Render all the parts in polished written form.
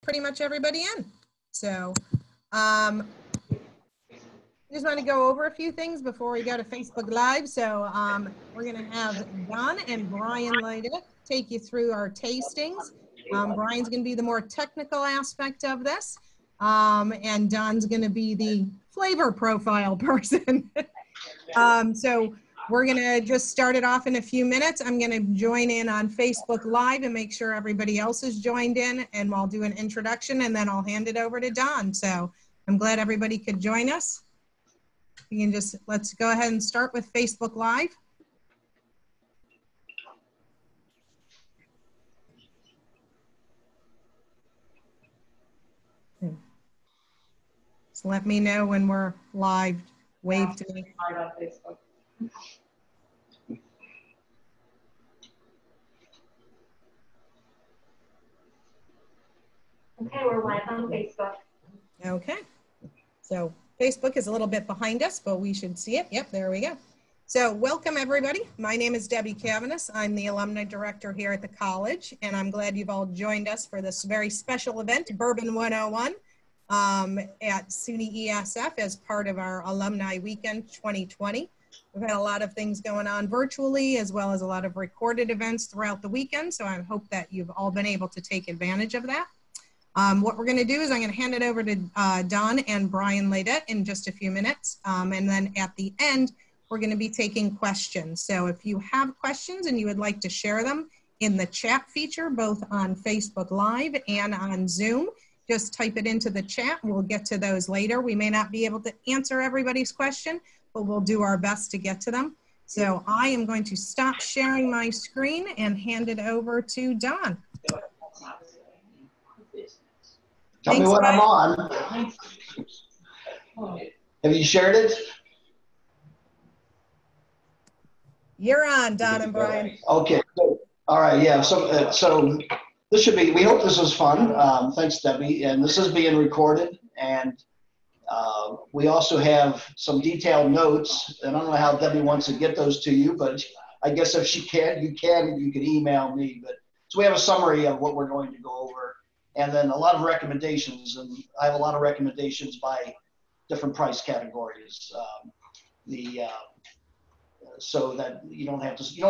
pretty much everybody in. So I just want to go over a few things before we go to Facebook Live. So we're going to have Don and Brian Leydet take you through our tastings. Brian's going to be the more technical aspect of this, and Don's going to be the flavor profile person. So we're going to just start it off in a few minutes. I'm going to join in on Facebook Live and make sure everybody else is joined in, and I'll do an introduction, and then I'll hand it over to Don. So I'm glad everybody could join us. You can just, let's go ahead and start with Facebook Live. Just let me know when we're live. Wave to me. Okay, we're live on Facebook. Okay, so Facebook is a little bit behind us, but we should see it. Yep, there we go. So welcome everybody. My name is Debbie Cavanis. I'm the alumni director here at the college, and I'm glad you've all joined us for this very special event, Bourbon 101, at SUNY ESF as part of our Alumni Weekend 2020. We've had a lot of things going on virtually, as well as a lot of recorded events throughout the weekend, so I hope that you've all been able to take advantage of that. What we're going to do is I'm going to hand it over to Don and Brian Leydet in just a few minutes. And then at the end, we're going to be taking questions. So if you have questions and you would like to share them in the chat feature, both on Facebook Live and on Zoom, just type it into the chat. We'll get to those later. We may not be able to answer everybody's question, but we'll do our best to get to them. So I am going to stop sharing my screen and hand it over to Don. Tell me what I'm on. Have you shared it? You're on, Don and Brian. Okay. All right. Yeah. So this should be. We hope this was fun. Thanks, Debbie. And this is being recorded, and we also have some detailed notes. And I don't know how Debbie wants to get those to you, but I guess if she can, you can email me. But so we have a summary of what we're going to go over. And then a lot of recommendations, and I have a lot of recommendations by different price categories. So that you don't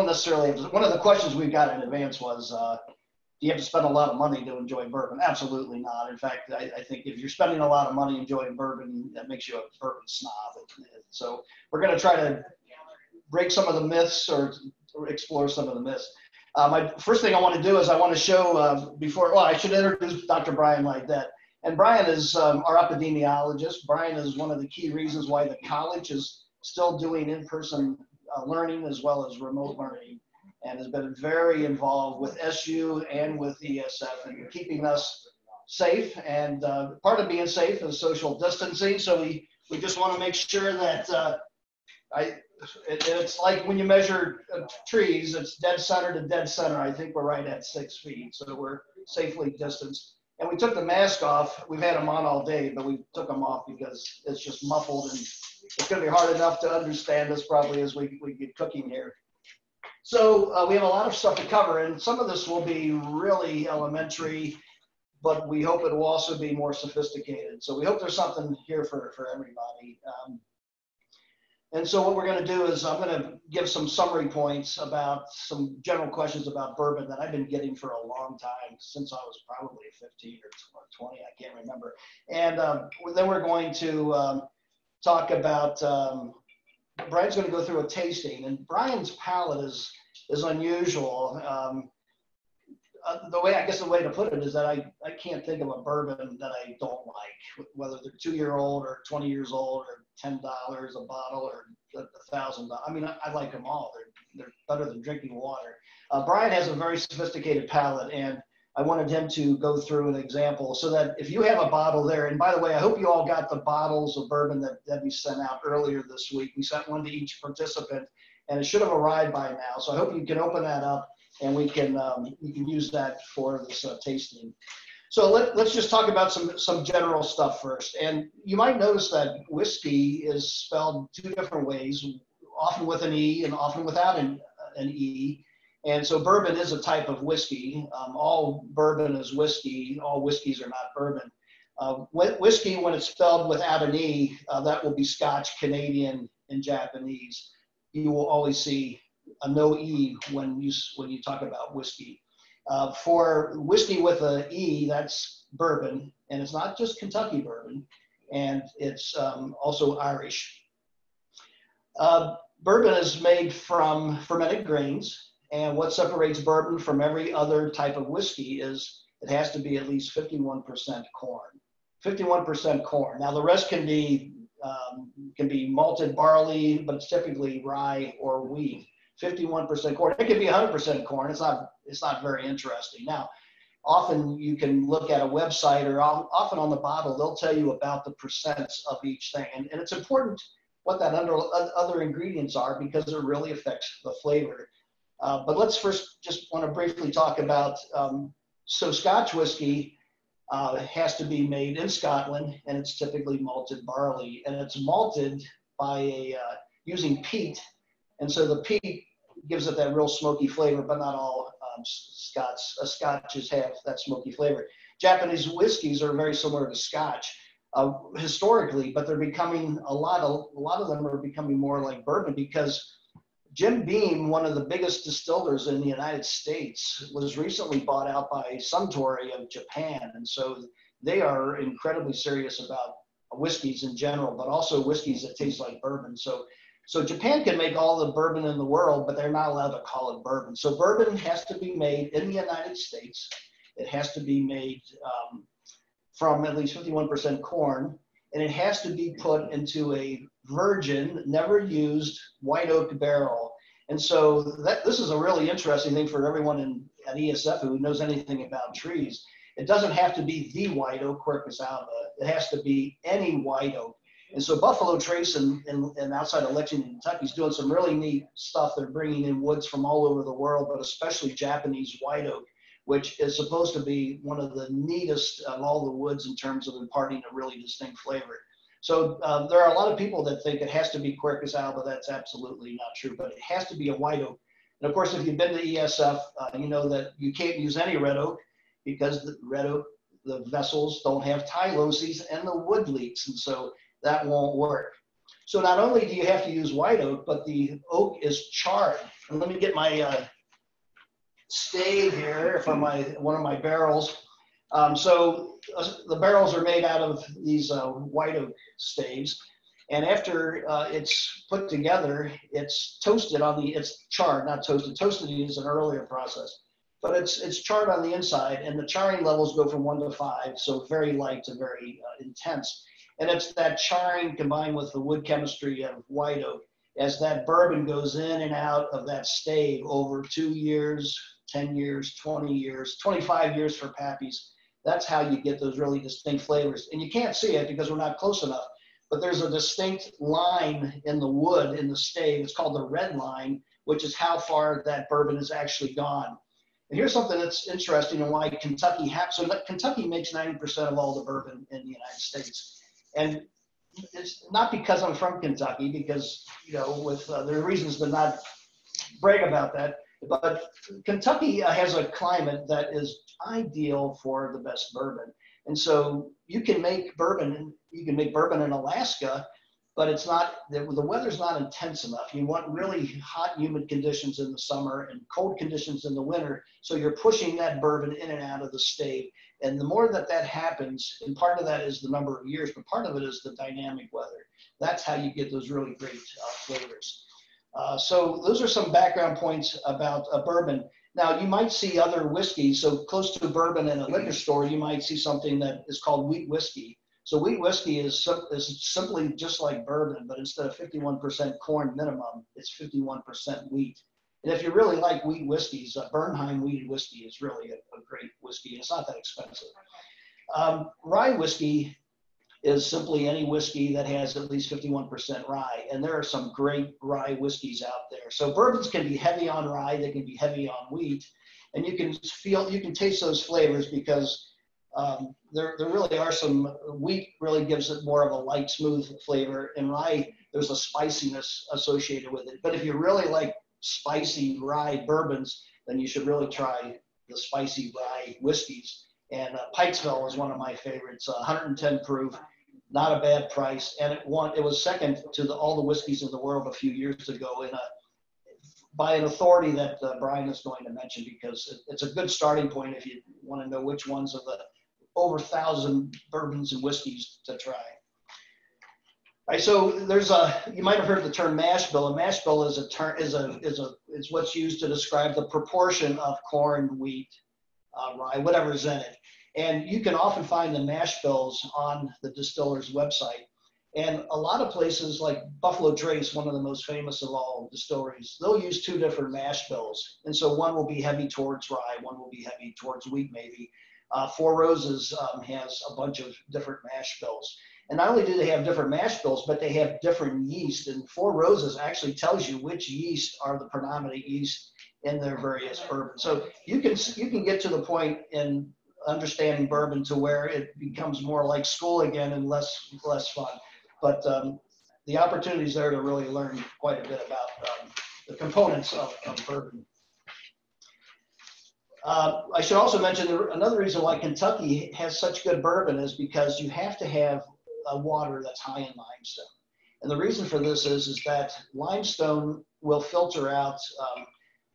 necessarily have to. One of the questions we got in advance was, do you have to spend a lot of money to enjoy bourbon? Absolutely not. In fact, I think if you're spending a lot of money enjoying bourbon, that makes you a bourbon snob. So we're going to try to break some of the myths or explore some of the myths. My first thing I want to do is I want to show I should introduce Dr. Brian Leydet. And Brian is our epidemiologist. Brian is one of the key reasons why the college is still doing in-person learning as well as remote learning, and has been very involved with SU and with ESF and keeping us safe. And part of being safe is social distancing. So we just want to make sure that it's like when you measure trees, it's dead center to dead center. I think we're right at 6 feet, so we're safely distanced. And we took the mask off. We've had them on all day, but we took them off because it's just muffled, and it's going to be hard enough to understand us probably as we get cooking here. So we have a lot of stuff to cover, and some of this will be really elementary, but we hope it will also be more sophisticated. So we hope there's something here for everybody. And so what we're going to do is I'm going to give some summary points about some general questions about bourbon that I've been getting for a long time, since I was probably 15 or 20, I can't remember. And then we're going to talk about, Brian's going to go through a tasting, and Brian's palate is unusual. The way to put it is that I can't think of a bourbon that I don't like, whether they're 2-year-old or 20 years old or $10 a bottle or $1,000. I mean, I like them all. They're better than drinking water. Brian has a very sophisticated palate, and I wanted him to go through an example so that if you have a bottle there, and by the way, I hope you all got the bottles of bourbon that Debbie sent out earlier this week. We sent one to each participant, and it should have arrived by now. So I hope you can open that up, and we can use that for this tasting. So let's just talk about some general stuff first. And you might notice that whiskey is spelled 2 different ways, often with an E and often without an E. And so bourbon is a type of whiskey. All bourbon is whiskey. All whiskeys are not bourbon. Whiskey, when it's spelled without an E, that will be Scotch, Canadian, and Japanese. You will always see a no E when you talk about whiskey. For whiskey with an E, that's bourbon, and it's not just Kentucky bourbon, and it's also Irish. Bourbon is made from fermented grains, and what separates bourbon from every other type of whiskey is it has to be at least 51% corn. 51% corn. Now the rest can be malted barley, but it's typically rye or wheat. 51% corn. It can be 100% corn. It's not very interesting. Now, often you can look at a website, or often on the bottle, they'll tell you about the percents of each thing. And it's important what that other ingredients are, because it really affects the flavor. But let's first just want to briefly talk about, so Scotch whiskey has to be made in Scotland, and it's typically malted barley, and it's malted by using peat. And so the peat gives it that real smoky flavor, but not all Scotches have that smoky flavor. Japanese whiskeys are very similar to Scotch historically, but they're becoming a lot of them are becoming more like bourbon, because Jim Beam, one of the biggest distillers in the United States, was recently bought out by Suntory of Japan. And so they are incredibly serious about whiskeys in general, but also whiskeys that taste like bourbon. So Japan can make all the bourbon in the world, but they're not allowed to call it bourbon. So bourbon has to be made in the United States. It has to be made from at least 51% corn, and it has to be put into a virgin, never used white oak barrel. And so this is a really interesting thing for everyone at ESF who knows anything about trees. It doesn't have to be the white oak, Quercus alba. It has to be any white oak. And so Buffalo Trace and outside of Lexington, Kentucky is doing some really neat stuff. They're bringing in woods from all over the world, but especially Japanese white oak, which is supposed to be one of the neatest of all the woods in terms of imparting a really distinct flavor. So there are a lot of people that think it has to be Quercus alba. That's absolutely not true, but it has to be a white oak. And of course, if you've been to ESF, you know that you can't use any red oak, because the red oak, the vessels don't have tyloses and the wood leaks. And so that won't work. So not only do you have to use white oak, but the oak is charred. And let me get my stave here from one of my barrels. So the barrels are made out of these white oak staves. And after it's put together, it's toasted it's charred, not toasted. Toasted is an earlier process, but it's charred on the inside, and the charring levels go from 1 to 5, so very light to very intense. And it's that charring combined with the wood chemistry of white oak, as that bourbon goes in and out of that stave over 2 years, 10 years, 20 years, 25 years for Pappies. That's how you get those really distinct flavors. And you can't see it because we're not close enough, but there's a distinct line in the wood, in the stave. It's called the red line, which is how far that bourbon has actually gone. And here's something that's interesting and why Kentucky Kentucky makes 90% of all the bourbon in the United States. And it's not because I'm from Kentucky, because, you know, there are reasons to not brag about that, but Kentucky has a climate that is ideal for the best bourbon. And so you can make bourbon in Alaska, but it's not, the weather's not intense enough. You want really hot, humid conditions in the summer and cold conditions in the winter. So you're pushing that bourbon in and out of the stave. And the more that happens, and part of that is the number of years, but part of it is the dynamic weather. That's how you get those really great flavors. So those are some background points about a bourbon. Now, you might see other whiskeys. So close to bourbon in a liquor store, you might see something that is called wheat whiskey. So wheat whiskey is simply just like bourbon, but instead of 51% corn minimum, it's 51% wheat. And if you really like wheat whiskeys, Bernheim wheated whiskey is really a great whiskey. It's not that expensive. Rye whiskey is simply any whiskey that has at least 51% rye. And there are some great rye whiskeys out there. So bourbons can be heavy on rye, they can be heavy on wheat. And you can taste those flavors, because there really are some, wheat really gives it more of a light, smooth flavor. And rye, there's a spiciness associated with it. But if you really like spicy rye bourbons, then you should really try the spicy rye whiskeys. And Pikesville is one of my favorites, 110 proof, not a bad price. And it was second to all the whiskeys in the world a few years ago by an authority that Brian is going to mention, because it's a good starting point if you want to know which ones are the over 1,000 bourbons and whiskeys to try. All right, so you might have heard the term mash bill. A mash bill is is what's used to describe the proportion of corn, wheat, rye, whatever is in it. And you can often find the mash bills on the distiller's website. And a lot of places like Buffalo Trace, one of the most famous of all distilleries, they'll use two different mash bills. And so one will be heavy towards rye, one will be heavy towards wheat maybe. Four Roses has a bunch of different mash bills. And not only do they have different mash bills, but they have different yeast. And Four Roses actually tells you which yeast are the predominant yeast in their various bourbons. So you can get to the point in understanding bourbon to where it becomes more like school again and less fun. But the opportunity is there to really learn quite a bit about the components of bourbon. I should also mention another reason why Kentucky has such good bourbon is because you have to have water that's high in limestone. And the reason for this is that limestone will filter out,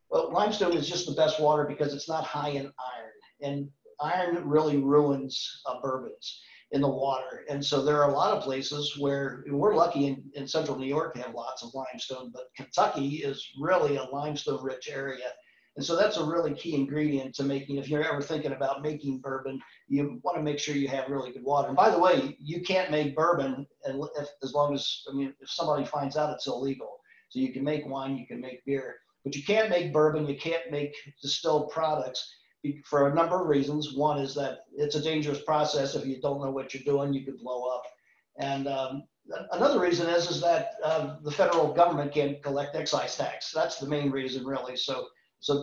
well, limestone is just the best water because it's not high in iron. And iron really ruins bourbons in the water. And so there are a lot of places where we're lucky in central New York to have lots of limestone, but Kentucky is really a limestone rich area. And so that's a really key ingredient to making, if you're ever thinking about making bourbon, you want to make sure you have really good water. And by the way, you can't make bourbon as long as, if somebody finds out it's illegal. So you can make wine, you can make beer, but you can't make bourbon, you can't make distilled products for a number of reasons. One is that it's a dangerous process. If you don't know what you're doing, you could blow up. And another reason is that the federal government can't collect excise tax. That's the main reason, really. So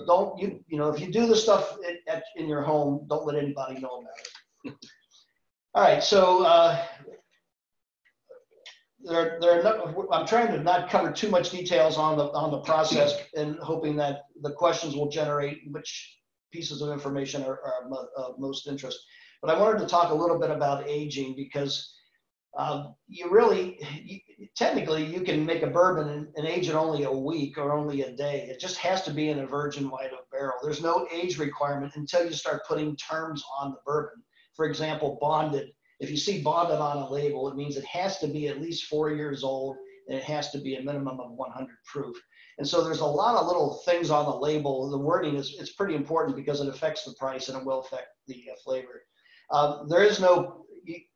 don't, if you do this stuff in your home, don't let anybody know about it. All right, so I'm trying to not cover too much details on the process, and hoping that the questions will generate which pieces of information are of most interest. But I wanted to talk a little bit about aging, because technically you can make a bourbon and age it only a week or only a day. It just has to be in a virgin white oak barrel. There's no age requirement until you start putting terms on the bourbon. For example, bonded. If you see bonded on a label, it means it has to be at least 4 years old, and it has to be a minimum of 100 proof. And so there's a lot of little things on the label. The wording it's pretty important because it affects the price and it will affect the flavor. There is no,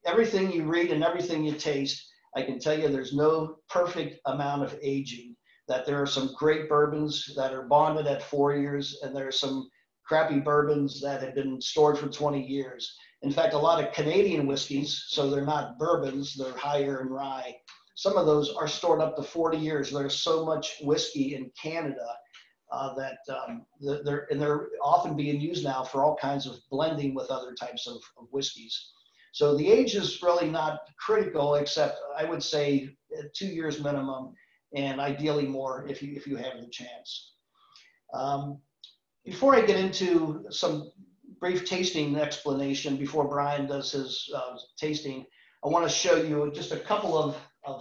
everything you read and everything you taste, I can tell you there's no perfect amount of aging. That there are some great bourbons that are bonded at 4 years, and there are some crappy bourbons that have been stored for 20 years. In fact, a lot of Canadian whiskeys, so they're not bourbons, they're higher in rye. Some of those are stored up to 40 years. There's so much whiskey in Canada that they're often being used now for all kinds of blending with other types of whiskeys. So the age is really not critical, except I would say 2 years minimum, and ideally more if you have the chance. Before I get into some brief tasting explanation, before Brian does his tasting, I want to show you just a couple of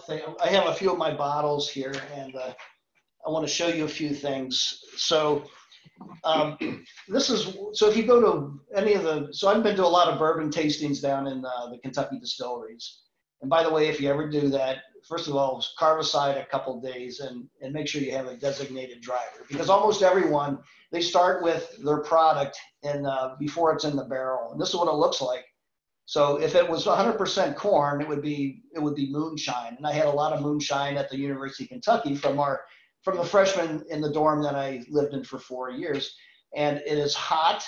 things. I have a few of my bottles here, and I want to show you a few things. So so if you go to any of so I've been to a lot of bourbon tastings down in the Kentucky distilleries. And by the way, if you ever do that, first of all, carve aside a couple days and make sure you have a designated driver, because almost everyone, they start with their product before it's in the barrel. And this is what it looks like. So if it was 100% corn, it would be moonshine. And I had a lot of moonshine at the University of Kentucky from the freshmen in the dorm that I lived in for 4 years. And it is hot.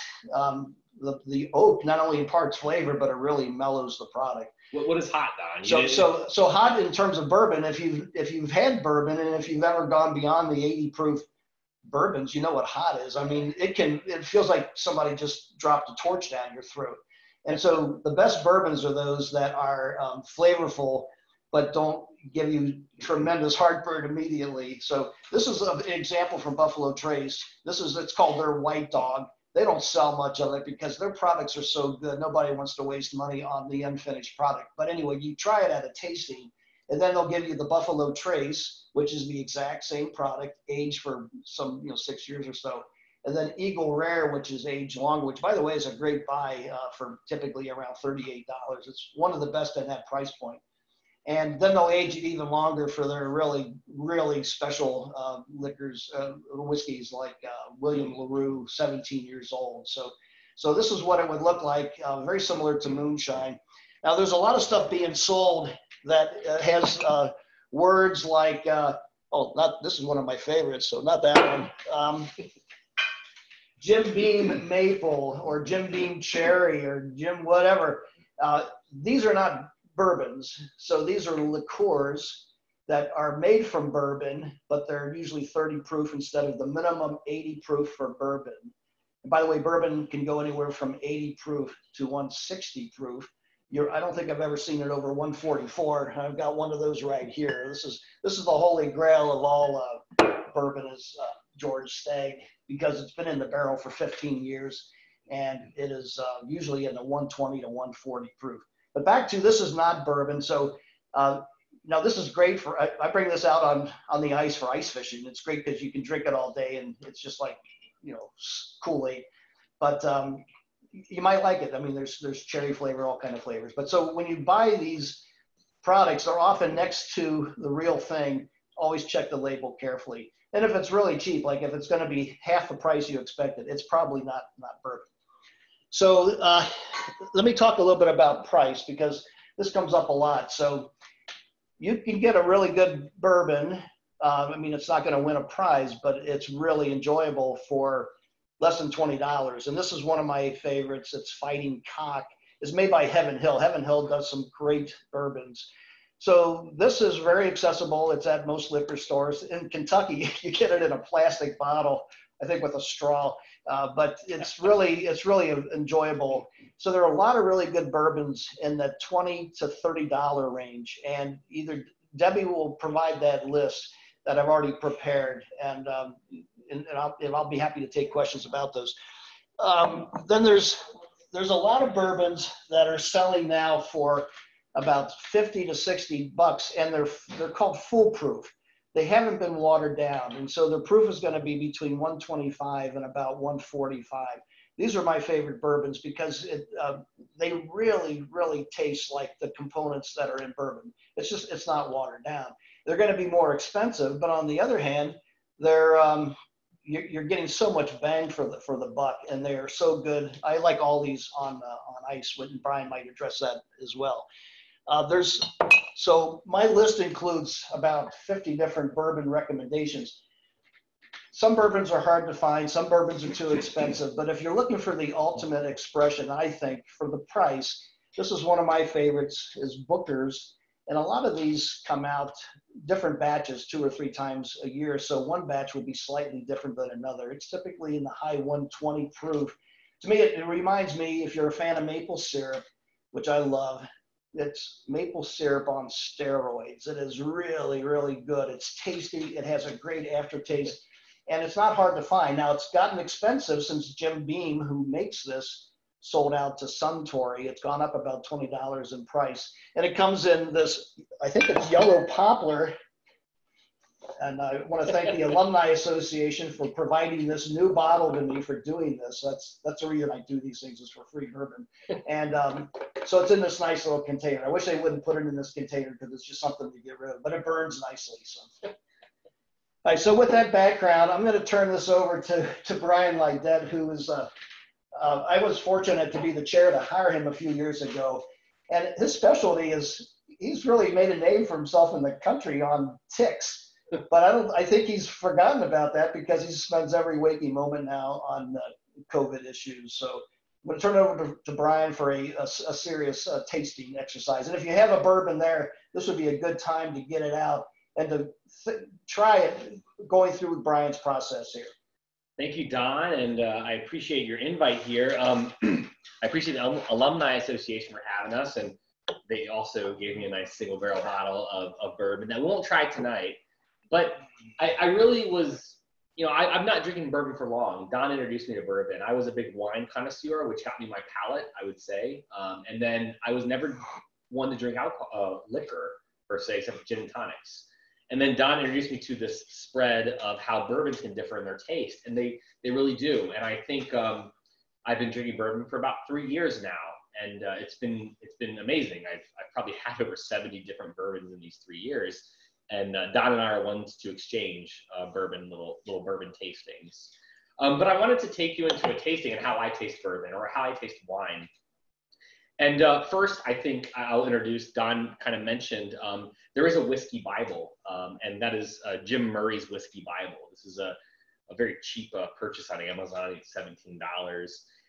The oak not only imparts flavor, but it really mellows the product. What is hot, Don? So hot in terms of bourbon, if you've had bourbon and if you've ever gone beyond the 80 proof bourbons, you know what hot is. I mean, it feels like somebody just dropped a torch down your throat. And so the best bourbons are those that are flavorful, but don't give you tremendous heartburn immediately. So this is an example from Buffalo Trace. It's called their White Dog. They don't sell much of it because their products are so good. Nobody wants to waste money on the unfinished product. But anyway, you try it at a tasting, and then they'll give you the Buffalo Trace, which is the exact same product, aged for 6 years or so. And then Eagle Rare, which is aged longer, which by the way is a great buy for typically around $38. It's one of the best at that price point. And then they'll age it even longer for their really, really special liquors, whiskeys like William LaRue, 17 years old. So this is what it would look like, very similar to moonshine. Now, there's a lot of stuff being sold that has words like, this is one of my favorites, so not that one. Jim Beam Maple or Jim Beam Cherry or Jim whatever. These are not bourbons. So these are liqueurs that are made from bourbon, but they're usually 30 proof instead of the minimum 80 proof for bourbon. And by the way, bourbon can go anywhere from 80 proof to 160 proof. I don't think I've ever seen it over 144. I've got one of those right here. This is the holy grail of all bourbon is George Stagg, because it's been in the barrel for 15 years and it is usually in the 120 to 140 proof. But back to, this is not bourbon. So now this is great for, I bring this out on the ice for ice fishing. It's great because you can drink it all day and it's just like, Kool-Aid. But you might like it. I mean, there's cherry flavor, all kind of flavors. But so when you buy these products, they're often next to the real thing. Always check the label carefully. And if it's really cheap, like if it's going to be half the price you expected, it's probably not bourbon. So let me talk a little bit about price, because this comes up a lot. So you can get a really good bourbon. I mean, it's not going to win a prize, but it's really enjoyable for less than $20. And this is one of my favorites. It's Fighting Cock. It's made by Heaven Hill. Heaven Hill does some great bourbons. So this is very accessible. It's at most liquor stores. In Kentucky, you get it in a plastic bottle, I think with a straw, but it's really enjoyable. So there are a lot of really good bourbons in the $20 to $30 range, and either Debbie will provide that list that I've already prepared, and I'll be happy to take questions about those. Then there's a lot of bourbons that are selling now for about 50 to 60 bucks, and they're called foolproof. They haven't been watered down, and so the proof is going to be between 125 and about 145. These are my favorite bourbons because they really, really taste like the components that are in bourbon. It's not watered down. They're going to be more expensive, but on the other hand, you're getting so much bang for the buck, and they are so good. I like all these on ice. Brian might address that as well. So my list includes about 50 different bourbon recommendations. Some bourbons are hard to find, some bourbons are too expensive, but if you're looking for the ultimate expression, I think for the price, this is one of my favorites, is Booker's. And a lot of these come out different batches 2 or 3 times a year. So one batch will be slightly different than another. It's typically in the high 120 proof. To me, it reminds me, if you're a fan of maple syrup, which I love, it's maple syrup on steroids. It is really, really good. It's tasty. It has a great aftertaste, and it's not hard to find. Now, it's gotten expensive since Jim Beam, who makes this, sold out to Suntory. It's gone up about $20 in price, and it comes in this, I think it's yellow poplar. And I want to thank the Alumni Association for providing this new bottle to me for doing this. That's the reason I do these things, is for free bourbon. And so it's in this nice little container. I wish they wouldn't put it in this container because it's just something to get rid of, but it burns nicely. So, all right, so with that background, I'm going to turn this over to Brian Leydet, who is, I was fortunate to be the chair to hire him a few years ago. And his specialty is, he's really made a name for himself in the country on ticks. But I think he's forgotten about that because he spends every waking moment now on COVID issues. So I'm going to turn it over to Brian for a serious tasting exercise. And if you have a bourbon there, this would be a good time to get it out and to try it, going through Brian's process here. Thank you, Don, and I appreciate your invite here. I appreciate the Alumni Association for having us, and they also gave me a nice single barrel bottle of bourbon that we won't try tonight. But I really was, I'm not drinking bourbon for long. Don introduced me to bourbon. I was a big wine connoisseur, which got me my palate, I would say. And then I was never one to drink liquor, per se, except for gin and tonics. And then Don introduced me to this spread of how bourbons can differ in their taste. And they really do. And I think I've been drinking bourbon for about 3 years now. And it's been amazing. I've probably had over 70 different bourbons in these 3 years. And Don and I are ones to exchange bourbon, little bourbon tastings. But I wanted to take you into a tasting and how I taste bourbon or how I taste wine. And first, I think I'll introduce, Don kind of mentioned, there is a whiskey Bible, and that is Jim Murray's Whiskey Bible. This is a very cheap purchase on Amazon. It's $17.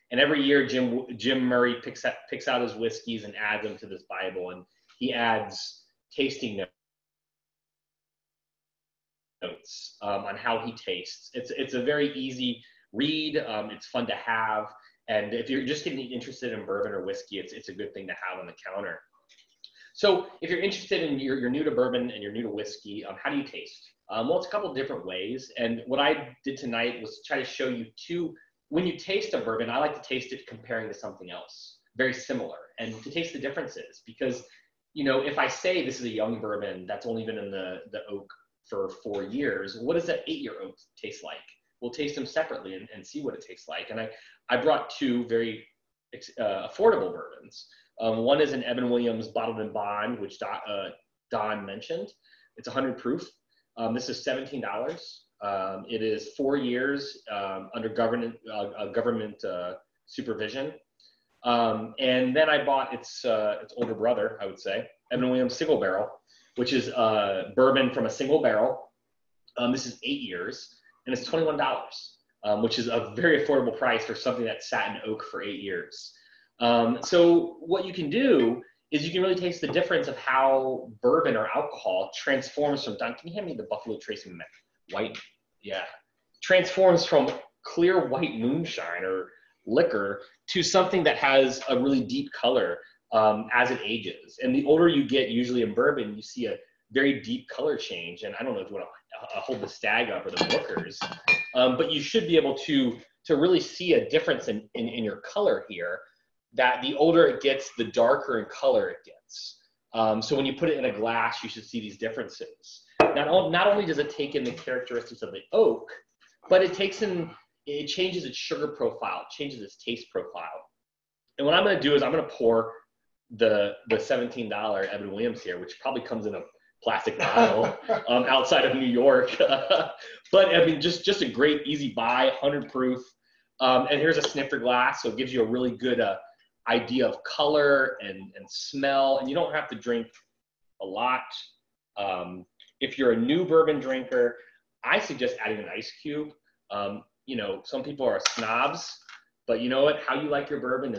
And every year, Jim Murray picks out his whiskeys and adds them to this Bible. And he adds tasting notes on how he tastes. It's a very easy read. It's fun to have. And if you're just getting interested in bourbon or whiskey, it's a good thing to have on the counter. So if you're interested in, you're new to bourbon and you're new to whiskey, how do you taste? Well, it's a couple of different ways. And what I did tonight was try to show you when you taste a bourbon, I like to taste it comparing to something else, very similar, and to taste the differences. Because, if I say this is a young bourbon that's only been in the oak for 4 years, what does that 8-year oak taste like? We'll taste them separately and see what it tastes like. And I brought 2 very affordable bourbons. One is an Evan Williams Bottled in Bond, which Don mentioned. It's 100 proof. This is $17. It is 4 years under government supervision. And then I bought its older brother, I would say, Evan Williams Single Barrel, which is bourbon from a single barrel. This is 8 years. And it's $21, which is a very affordable price for something that sat in oak for 8 years. So what you can do is you can really taste the difference of how bourbon or alcohol transforms from, Don, can you hand me the Buffalo Trace white? Yeah. Transforms from clear white moonshine or liquor to something that has a really deep color as it ages. And the older you get, usually in bourbon, you see a very deep color change. And I don't know if you want to hold the Stag up or the Bookers, but you should be able to really see a difference in your color here, that the older it gets, the darker in color it gets. So when you put it in a glass, you should see these differences. Not only does it take in the characteristics of the oak, but it changes its sugar profile, changes its taste profile. And what I'm going to do is I'm going to pour the $17 Evan Williams here, which probably comes in a plastic bottle outside of New York. But I mean, just a great easy buy, 100 proof. And here's a snifter glass, so it gives you a really good idea of color and smell. And you don't have to drink a lot. If you're a new bourbon drinker, I suggest adding an ice cube. Some people are snobs, but you know what? How you like your bourbon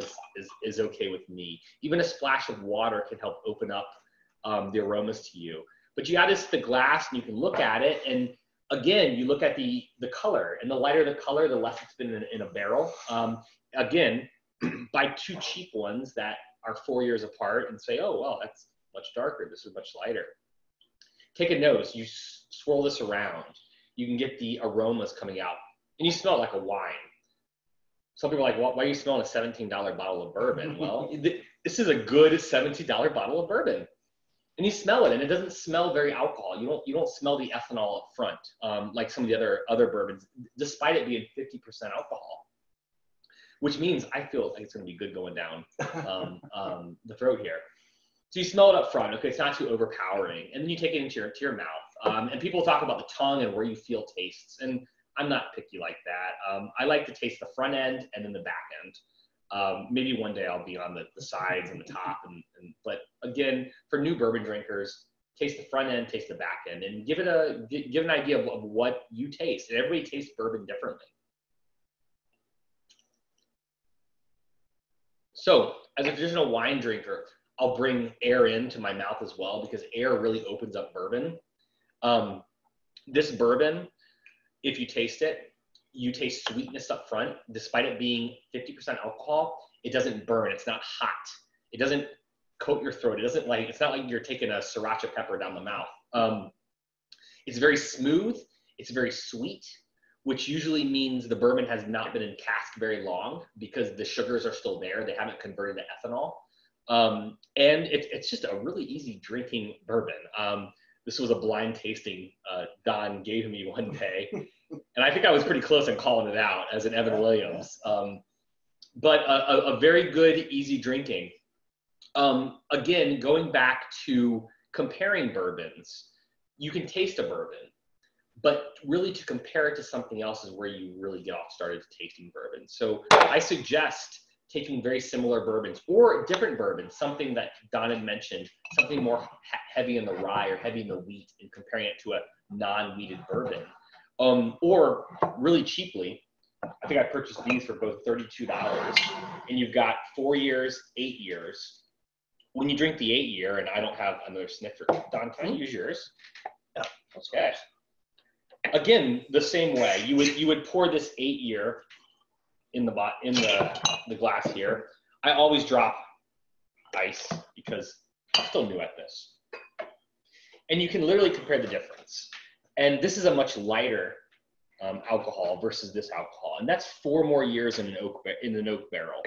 is okay with me. Even a splash of water can help open up the aromas to you. But you add this to the glass and you can look at it. And again, you look at the color, and the lighter the color, the less it's been in a barrel. Again, buy 2 cheap ones that are 4 years apart and say, oh, well, that's much darker. This is much lighter. Take a nose. You swirl this around. You can get the aromas coming out. And you smell it like a wine. Some people are like, well, why are you smelling a $17 bottle of bourbon? Well, this is a good $17 bottle of bourbon. And you smell it, and it doesn't smell very alcohol. You don't smell the ethanol up front, like some of the other bourbons, despite it being 50% alcohol. Which means I feel like it's going to be good going down the throat here. So you smell it up front. Okay, it's not too overpowering, and then you take it into your mouth. And people talk about the tongue and where you feel tastes, and I'm not picky like that. I like to taste the front end and then the back end. Maybe one day I'll be on the sides and the top, but again, for new bourbon drinkers, taste the front end, taste the back end, and give an idea of what you taste. And everybody tastes bourbon differently. So as a traditional wine drinker, I'll bring air into my mouth as well, because air really opens up bourbon. This bourbon, if you taste it, you taste sweetness up front. Despite it being 50% alcohol, it doesn't burn. It's not hot. It doesn't coat your throat. It doesn't like, it's not like you're taking a sriracha pepper down the mouth. It's very smooth. It's very sweet, which usually means the bourbon has not been in cask very long because the sugars are still there. They haven't converted to ethanol. And it's just a really easy drinking bourbon. This was a blind tasting Don gave me one day. And I think I was pretty close on calling it out as an Evan Williams. But a very good, easy drinking. Again, going back to comparing bourbons, you can taste a bourbon, but really to compare it to something else is where you really get off started tasting bourbon. So I suggest taking very similar bourbons or different bourbons, something that Don had mentioned, something more heavy in the rye or heavy in the wheat, and comparing it to a non-wheated bourbon. Or really cheaply, I think I purchased these for both $32, and you've got 4 years, 8 years. When you drink the 8 year, and I don't have another snifter, Don, can I use yours? Yeah. Okay. Again, the same way, you would pour this 8 year in the glass here. I always drop ice because I'm still new at this. And you can literally compare the difference. And this is a much lighter alcohol versus this alcohol, and that's 4 more years in an oak barrel.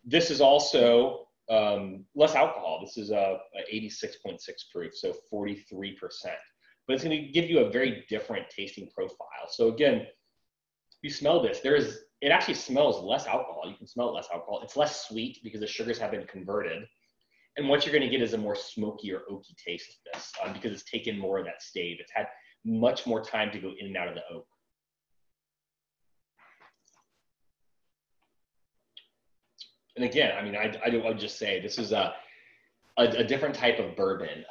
This is also less alcohol. This is a 86.6 proof, so 43%. But it's going to give you a very different tasting profile. So again, you smell this. It actually smells less alcohol. You can smell less alcohol. It's less sweet because the sugars have been converted. And what you're going to get is a more smoky or oaky taste of this because it's taken more of that stave. It's had much more time to go in and out of the oak. And again, I mean, I would just say this is a different type of bourbon.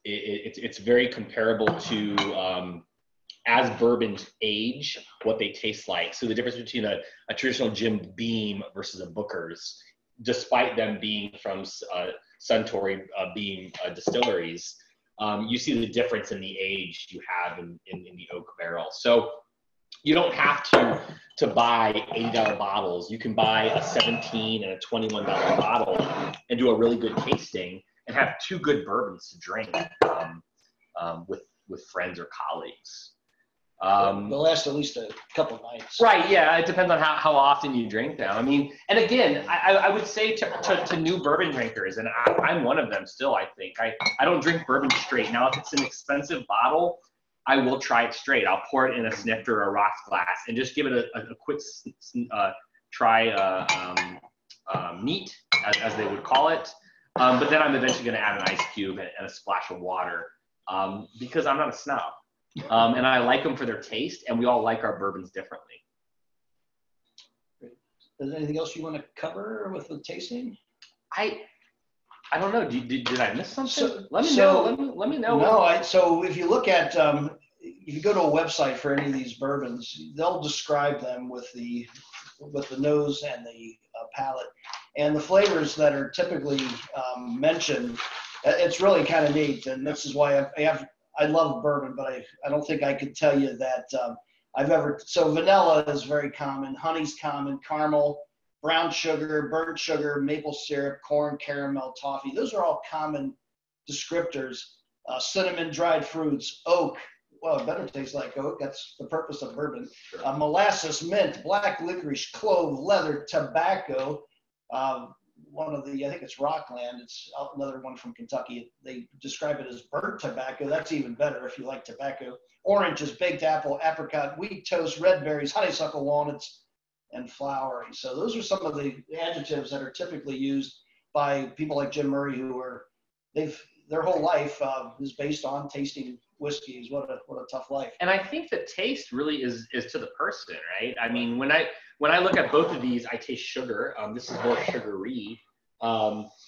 It's very comparable to as bourbons age, what they taste like. So the difference between a traditional Jim Beam versus a Booker's, despite them being from Suntory being distilleries, you see the difference in the age you have in the oak barrel. So you don't have to buy $80 bottles. You can buy a $17 and a $21 bottle and do a really good tasting and have 2 good bourbons to drink with friends or colleagues. They'll last at least a couple nights. Right, yeah, it depends on how often you drink them. I mean, and again, I would say to new bourbon drinkers, and I'm one of them still, I think. I don't drink bourbon straight. Now, if it's an expensive bottle, I will try it straight. I'll pour it in a snifter or a rocks glass and just give it a quick try neat, as they would call it. But then I'm eventually going to add an ice cube and a splash of water because I'm not a snob. And I like them for their taste, and we all like our bourbons differently. Great. Is there anything else you want to cover with the tasting? I don't know. Did I miss something? So, let me know. Let me know. No, so if you look at, if you go to a website for any of these bourbons, they'll describe them with the nose and the palate, and the flavors that are typically mentioned. It's really kind of neat, and this is why I love bourbon, but I don't think I could tell you that so vanilla is very common, honey's common, caramel, brown sugar, burnt sugar, maple syrup, corn, caramel, toffee. Those are all common descriptors. Cinnamon, dried fruits, oak. Well, it better taste like oak. That's the purpose of bourbon. Sure. Molasses, mint, black licorice, clove, leather, tobacco. I think it's Rockland. It's another one from Kentucky. They describe it as burnt tobacco. That's even better if you like tobacco. Oranges, baked apple, apricot, wheat toast, red berries, honeysuckle, walnuts, and flowery. So those are some of the adjectives that are typically used by people like Jim Murray, their whole life is based on tasting whiskeys. What a tough life. And I think the taste really is to the person, right? I mean, when I look at both of these, I taste sugar. This is more sugary.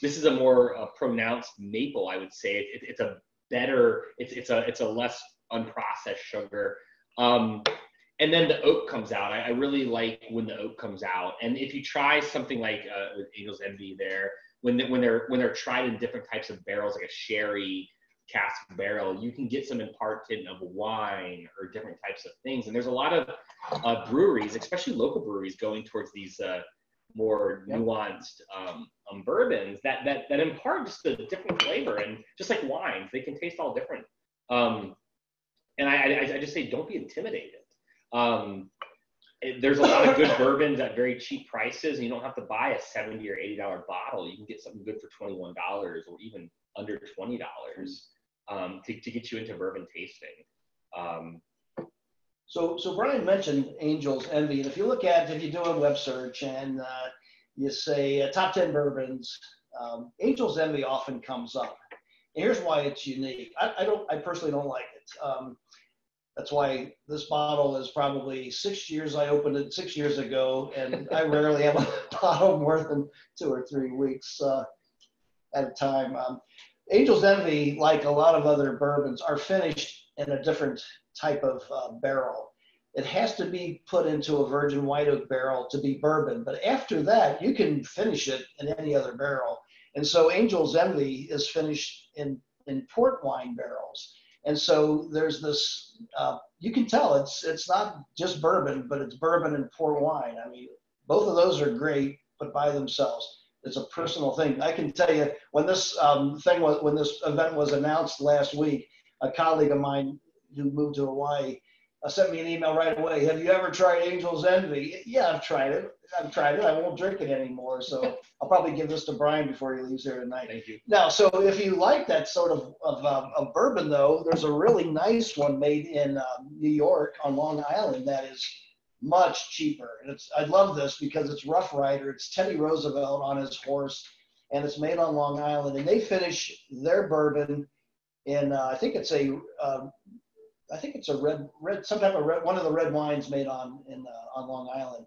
This is a more pronounced maple, I would say. It's a better. It's a less unprocessed sugar. And then the oak comes out. I really like when the oak comes out. And if you try something like Angel's Envy, there when they're tried in different types of barrels, like a sherry cask barrel, you can get some imparted of wine or different types of things. And there's a lot of breweries, especially local breweries, going towards these more nuanced bourbons that impart just a different flavor. And just like wines, they can taste all different. And I just say, don't be intimidated. There's a lot of good bourbons at very cheap prices, and you don't have to buy a $70 or $80 bottle. You can get something good for $21 or even under $20 to get you into bourbon tasting. So Brian mentioned Angel's Envy, and if you do a web search and you say top 10 bourbons, Angel's Envy often comes up. And here's why it's unique. I personally don't like it. That's why this bottle is probably 6 years. I opened it 6 years ago, and I rarely have a bottle more than 2 or 3 weeks at a time. Angel's Envy, like a lot of other bourbons, are finished in a different type of barrel. It has to be put into a virgin white oak barrel to be bourbon, but after that, you can finish it in any other barrel. And so Angel's Envy is finished in port wine barrels. And so there's this, you can tell it's not just bourbon, but it's bourbon and port wine. I mean, both of those are great, but by themselves. It's a personal thing. I can tell you when this when this event was announced last week, a colleague of mine who moved to Hawaii sent me an email right away. Have you ever tried Angel's Envy? Yeah, I've tried it. I won't drink it anymore. So I'll probably give this to Brian before he leaves here tonight. Thank you. Now, so if you like that sort of bourbon, though, there's a really nice one made in New York on Long Island that is much cheaper. And I love this because it's Rough Rider. It's Teddy Roosevelt on his horse, and it's made on Long Island. And they finish their bourbon in I think it's a red, some type of red, one of the red wines made on Long Island.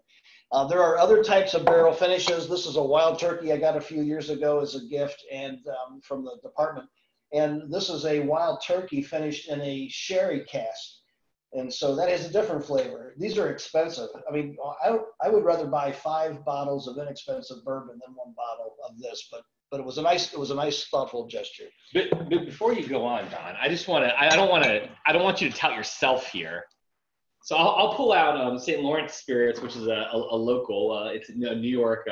There are other types of barrel finishes. This is a wild turkey I got a few years ago as a gift and from the department. And this is a wild turkey finished in a sherry cask. And so that has a different flavor. These are expensive. I mean, I would rather buy 5 bottles of inexpensive bourbon than 1 bottle of this, but it was a nice, thoughtful gesture. But before you go on, Don, I don't want you to tout yourself here. So I'll pull out St. Lawrence Spirits, which is a local. It's a New York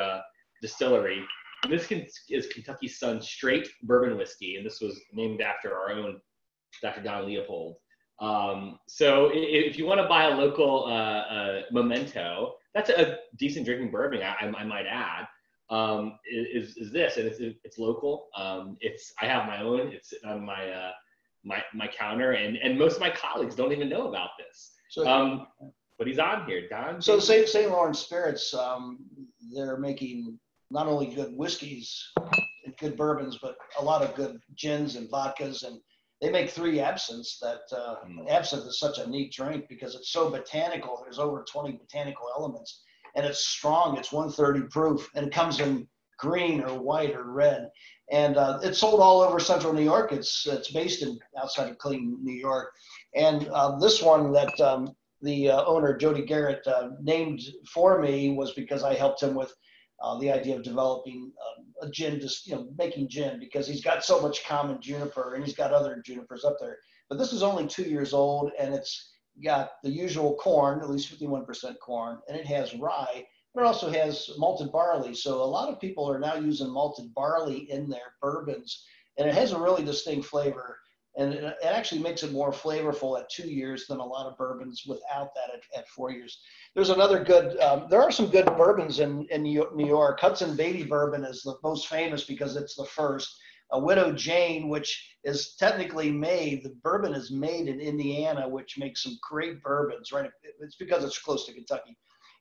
distillery. And this is Kentucky Sun Straight Bourbon Whiskey, and this was named after our own Dr. Don Leopold. So if you want to buy a local memento, that's a decent drinking bourbon, I might add. Is this, and it's local. I have my own. It's on my counter, and most of my colleagues don't even know about this. So, but he's on here, Don. So St. Lawrence Spirits, they're making not only good whiskeys and good bourbons, but a lot of good gins and vodkas, and they make 3 absinthes. Absinthe is such a neat drink because it's so botanical. There's over 20 botanical elements. And it's strong. It's 130 proof, and it comes in green or white or red. And it's sold all over central New York. It's based outside of Cleveland, New York. And this one that the owner, Jody Garrett, named for me was because I helped him with the idea of developing a gin, making gin, because he's got so much common juniper, and he's got other junipers up there. But this is only 2 years old, and it's got the usual corn, at least 51% corn, and it has rye, but it also has malted barley. So a lot of people are now using malted barley in their bourbons, and it has a really distinct flavor, and it actually makes it more flavorful at 2 years than a lot of bourbons without that at 4 years. There's another good, there are some good bourbons in New York. Hudson Baby Bourbon is the most famous because it's the first. A Widow Jane, which is technically made, the bourbon is made in Indiana, which makes some great bourbons, right? It's because it's close to Kentucky.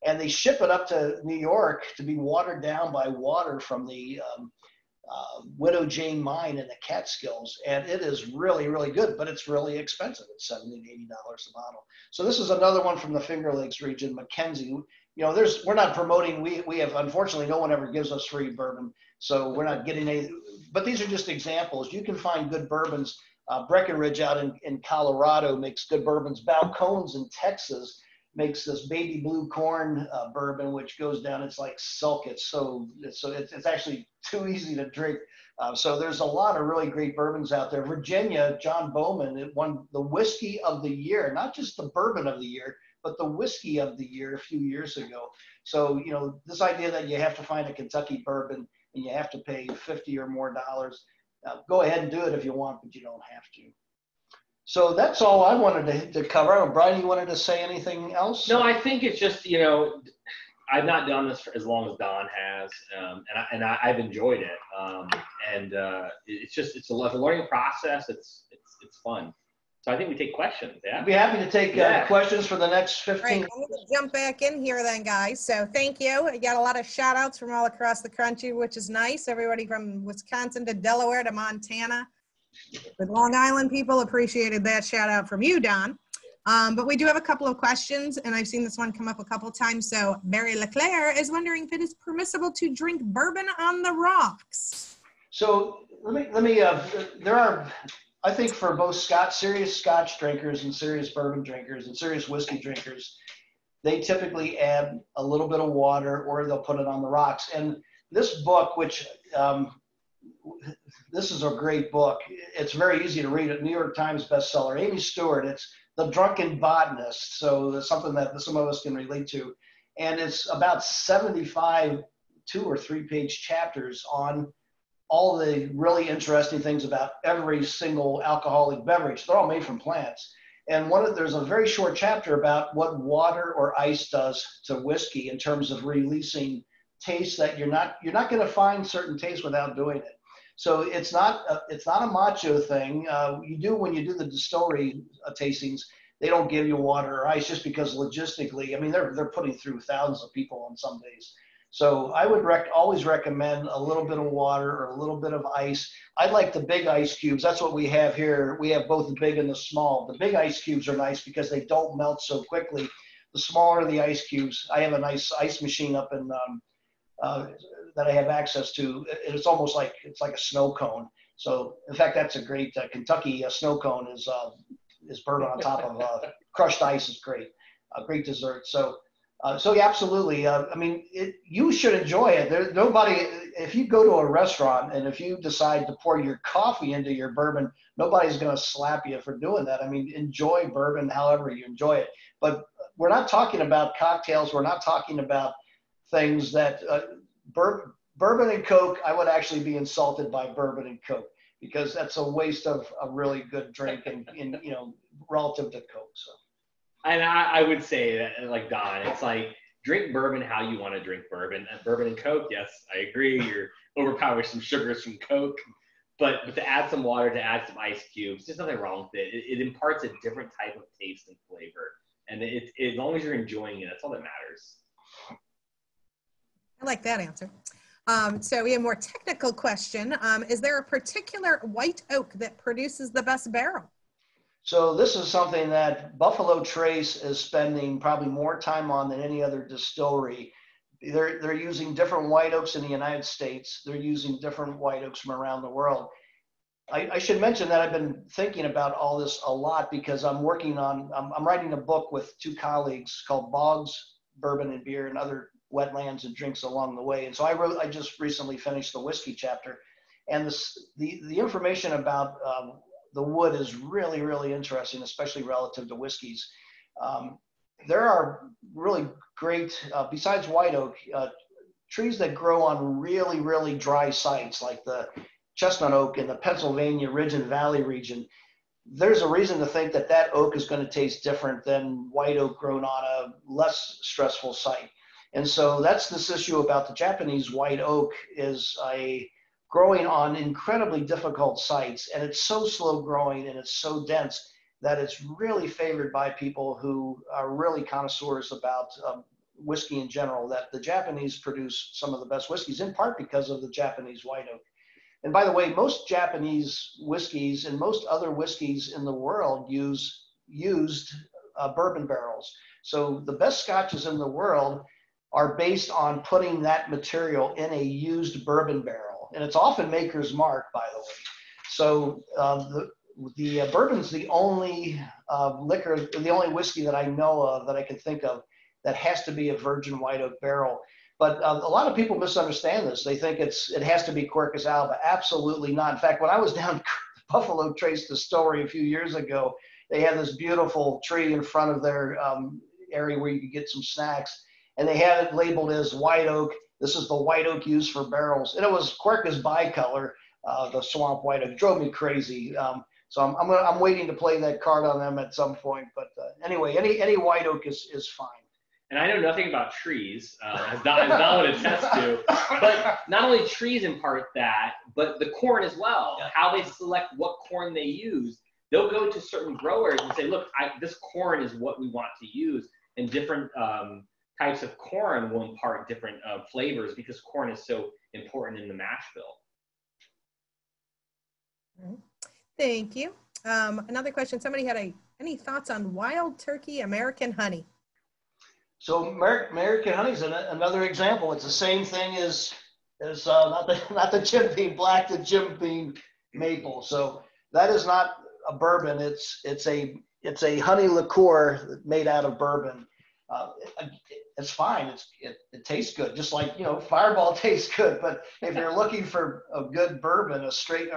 And they ship it up to New York to be watered down by water from the Widow Jane mine in the Catskills. And it is really, really good, but it's really expensive. It's $70 to $80 a bottle. So this is another one from the Finger Lakes region, Mackenzie. We're not promoting, we have, unfortunately, no one ever gives us free bourbon. So we're not getting any, but these are just examples. You can find good bourbons. Breckenridge out in Colorado makes good bourbons. Balcones in Texas makes this baby blue corn bourbon, which goes down. It's like silk. It's actually too easy to drink. So there's a lot of really great bourbons out there. Virginia, John Bowman, it won the whiskey of the year, not just the bourbon of the year, but the whiskey of the year a few years ago. So, you know, this idea that you have to find a Kentucky bourbon and you have to pay $50 or more, go ahead and do it if you want, but you don't have to. So that's all I wanted to cover. Brian, you wanted to say anything else? No, I think it's just, you know, I've not done this for as long as Don has, and I've enjoyed it. It's a learning process. It's fun. So I think we take questions. Yeah. I'd be happy to take questions for the next 15 Right, I'm going to jump back in here then, guys. So thank you. I got a lot of shout outs from all across the country, which is nice. Everybody from Wisconsin to Delaware to Montana. The Long Island people appreciated that shout out from you, Don. But we do have a couple of questions, and I've seen this one come up a couple of times. So Barry Leclerc is wondering if it is permissible to drink bourbon on the rocks. So let me there are, I think, for both serious Scotch drinkers and serious bourbon drinkers and serious whiskey drinkers, they typically add a little bit of water or they'll put it on the rocks. And this book, which this is a great book. It's very easy to read. New York Times bestseller. Amy Stewart. It's The Drunken Botanist. So it's something that some of us can relate to. And it's about 75 2- or 3-page chapters on all the really interesting things about every single alcoholic beverage. They're all made from plants. And there's a very short chapter about what water or ice does to whiskey in terms of releasing tastes that you're not going to find certain tastes without doing it. So it's not a macho thing. You do when you do the distillery tastings, they don't give you water or ice just because logistically, I mean, they're putting through thousands of people on some days. So I would always recommend a little bit of water or a little bit of ice. I like the big ice cubes. That's what we have here. We have both the big and the small. The big ice cubes are nice because they don't melt so quickly. The smaller the ice cubes, I have a nice ice machine up in that I have access to. It's almost like a snow cone. So in fact, that's a great Kentucky snow cone is bourbon on top of crushed ice is great, a great dessert. So yeah, absolutely. I mean, you should enjoy it. There's nobody, if you go to a restaurant and if you decide to pour your coffee into your bourbon, nobody's going to slap you for doing that. I mean, enjoy bourbon however you enjoy it. But we're not talking about cocktails. We're not talking about things that bourbon and Coke. I would actually be insulted by bourbon and Coke because that's a waste of a really good drink and you know, relative to Coke. So. And I would say that, like Don, it's like drink bourbon how you want to drink bourbon. Bourbon and Coke, yes, I agree. You're overpowering some sugars from Coke, but to add some water, to add some ice cubes, there's nothing wrong with it. It imparts a different type of taste and flavor, and as long as you're enjoying it, that's all that matters. I like that answer. So we have a more technical question. Is there a particular white oak that produces the best barrel? So this is something that Buffalo Trace is spending probably more time on than any other distillery. They're using different white oaks in the United States. They're using different white oaks from around the world. I should mention that I've been thinking about all this a lot because I'm writing a book with 2 colleagues called Bogs, Bourbon and Beer and Other Wetlands and Drinks Along the Way. And so I just recently finished the whiskey chapter. And the information about the wood is really, really interesting, especially relative to whiskeys. There are really great, besides white oak, trees that grow on really, really dry sites like the chestnut oak in the Pennsylvania Ridge and Valley region. There's a reason to think that that oak is going to taste different than white oak grown on a less stressful site. And so that's this issue about the Japanese white oak is growing on incredibly difficult sites, and it's so slow growing and it's so dense that it's really favored by people who are really connoisseurs about whiskey in general, that the Japanese produce some of the best whiskeys in part because of the Japanese white oak. And by the way, most Japanese whiskeys and most other whiskeys in the world used bourbon barrels. So the best scotches in the world are based on putting that material in a used bourbon barrel. And it's often Maker's Mark, by the way. So the bourbon's the only liquor, the only whiskey that I know of, that I can think of, that has to be a virgin white oak barrel. But a lot of people misunderstand this. They think it has to be Quercus alba. Absolutely not. In fact, when I was down Buffalo Trace Distillery a few years ago, they had this beautiful tree in front of their area where you could get some snacks. And they had it labeled as white oak. This is the white oak used for barrels. And it was Quercus bicolor, the swamp white oak. It drove me crazy. So I'm waiting to play that card on them at some point. But anyway, any white oak is fine. And I know nothing about trees. It's not what it attests to. But not only trees impart that, but the corn as well. Yeah. How they select what corn they use. They'll go to certain growers and say, look, this corn is what we want to use. And different types of corn will impart different flavors because corn is so important in the mash bill. Thank you. Another question. Somebody had any thoughts on wild turkey American honey? So American honey is another example. It's the same thing as not the Jim Beam Black, the Jim Beam Maple. So that is not a bourbon. It's a honey liqueur made out of bourbon. It's fine. It tastes good, just like Fireball tastes good. But if you're looking for a good bourbon, a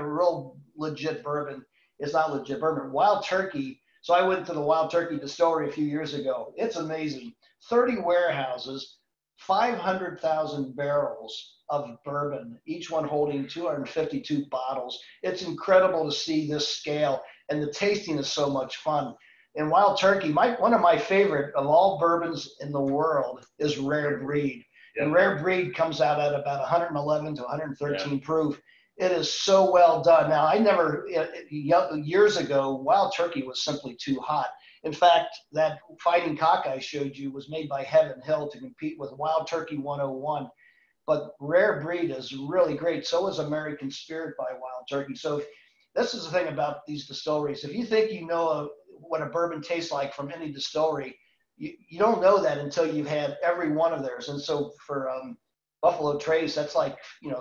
real legit bourbon, it's not legit bourbon. Wild Turkey. So I went to the Wild Turkey distillery a few years ago. It's amazing. 30 warehouses, 500,000 barrels of bourbon, each one holding 252 bottles. It's incredible to see this scale, and the tasting is so much fun. And Wild Turkey, one of my favorite of all bourbons in the world is Rare Breed. Yep. And Rare Breed comes out at about 111 to 113 proof. It is so well done. Now, years ago, Wild Turkey was simply too hot. In fact, that Fighting Cock I showed you was made by Heaven Hill to compete with Wild Turkey 101. But Rare Breed is really great. So is American Spirit by Wild Turkey. So this is the thing about these distilleries. If you think you know what a bourbon tastes like from any distillery, you don't know that until you've had every one of theirs. And so for Buffalo Trace, that's like,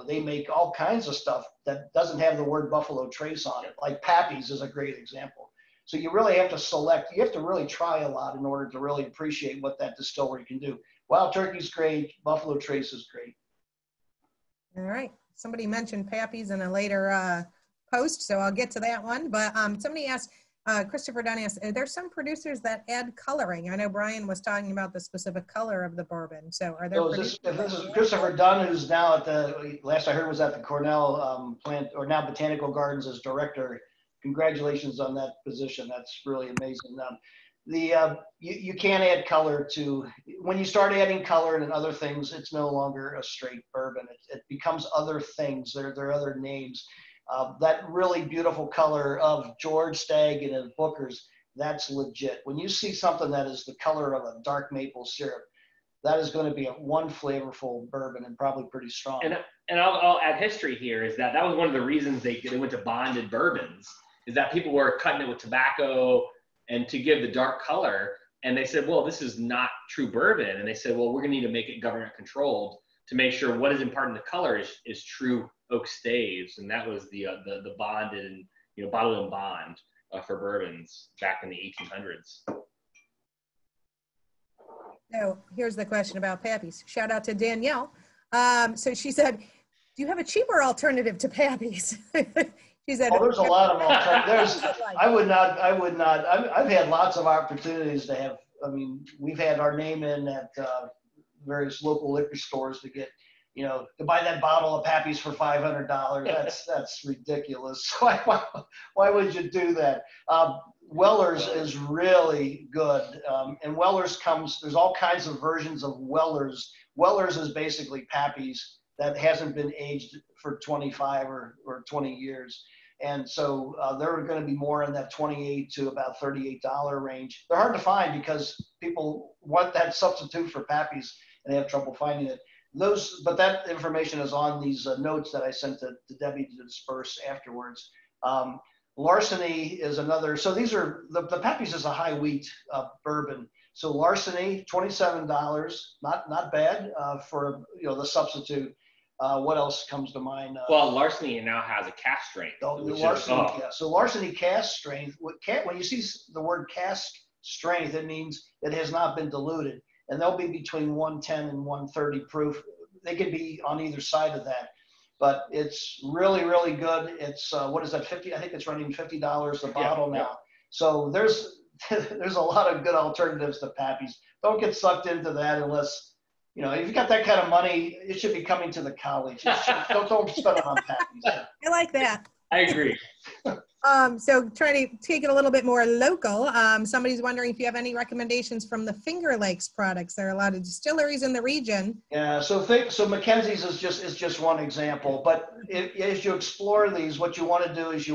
they make all kinds of stuff that doesn't have the word Buffalo Trace on it. Like Pappy's is a great example. So you really have to select, you have to really try a lot in order to really appreciate what that distillery can do. Wild Turkey's great, Buffalo Trace is great. All right. Somebody mentioned Pappy's in a later post, so I'll get to that one. But somebody asked, Christopher Dunn asked, are there some producers that add coloring? I know Brian was talking about the specific color of the bourbon. So are there this is Christopher Dunn, who's now at last I heard was at the Cornell plant, or now Botanical Gardens as director. Congratulations on that position. That's really amazing. You can't add color to, when you start adding color and other things, it's no longer a straight bourbon. It becomes other things. There are other names. That really beautiful color of George Stagg and Booker's, that's legit. When you see something that is the color of a dark maple syrup, that is going to be one flavorful bourbon and probably pretty strong. And I'll add history here is that was one of the reasons they went to bonded bourbons, is that people were cutting it with tobacco and to give the dark color. And they said, well, this is not true bourbon. And they said, well, we're going to need to make it government controlled to make sure what is imparting the color is true oak staves. And that was the bonded and, bottled in bond for bourbons back in the 1800s. So here's the question about Pappy's. Shout out to Danielle. So she said, do you have a cheaper alternative to Pappy's? She said, there's a lot of alternatives. I would not. I've had lots of opportunities to have. We've had our name in at various local liquor stores to get, to buy that bottle of Pappy's for $500. That's ridiculous. Why would you do that? Weller's is really good, and Weller's there's all kinds of versions of Weller's. Weller's is basically Pappy's that hasn't been aged for 25 or 20 years. And so they're going to be more in that $28 to about $38 range. They're hard to find because people want that substitute for Pappy's and they have trouble finding it. But that information is on these notes that I sent to Debbie to disperse afterwards. Larceny is another. So these are, the Pappy's is a high wheat bourbon. So Larceny, $27, not bad for the substitute. What else comes to mind? Well, Larceny now has a cask strength. So Larceny cask strength. When you see the word cask strength, it means it has not been diluted, and they'll be between 110 and 130 proof. They can be on either side of that, but it's really, really good. It's what is that? 50? I think it's running $50 a bottle now. So there's a lot of good alternatives to Pappy's. don't get sucked into that unless, you know, if you've got that kind of money, it should be coming to the college. Don't spend it on patties. I like that. I agree. So trying to take it a little bit more local, somebody's wondering if you have any recommendations from the Finger Lakes products. There are a lot of distilleries in the region. Yeah, so Mackenzie's is just one example, but as you explore these, what you want to do is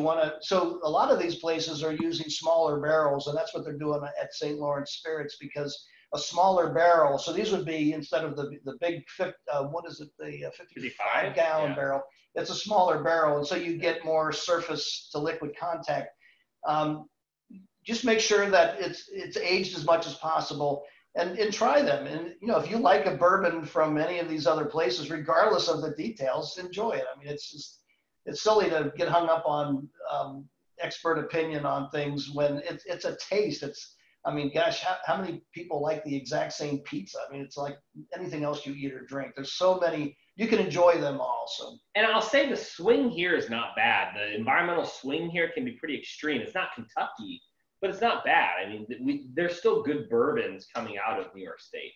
so a lot of these places are using smaller barrels, and that's what they're doing at St. Lawrence Spirits, because a smaller barrel, so these would be, instead of the big, the 55 gallon barrel, it's a smaller barrel, and so you get more surface to liquid contact. Just make sure that it's aged as much as possible, and try them. And you know, if you like a bourbon from any of these other places, regardless of the details, enjoy it. I mean, it's silly to get hung up on expert opinion on things when it's a taste. I mean, gosh, how many people like the exact same pizza? I mean, it's like anything else you eat or drink. There's so many, you can enjoy them all. So. And I'll say the swing here is not bad. The environmental swing here can be pretty extreme. It's not Kentucky, but it's not bad. I mean, there's still good bourbons coming out of New York State.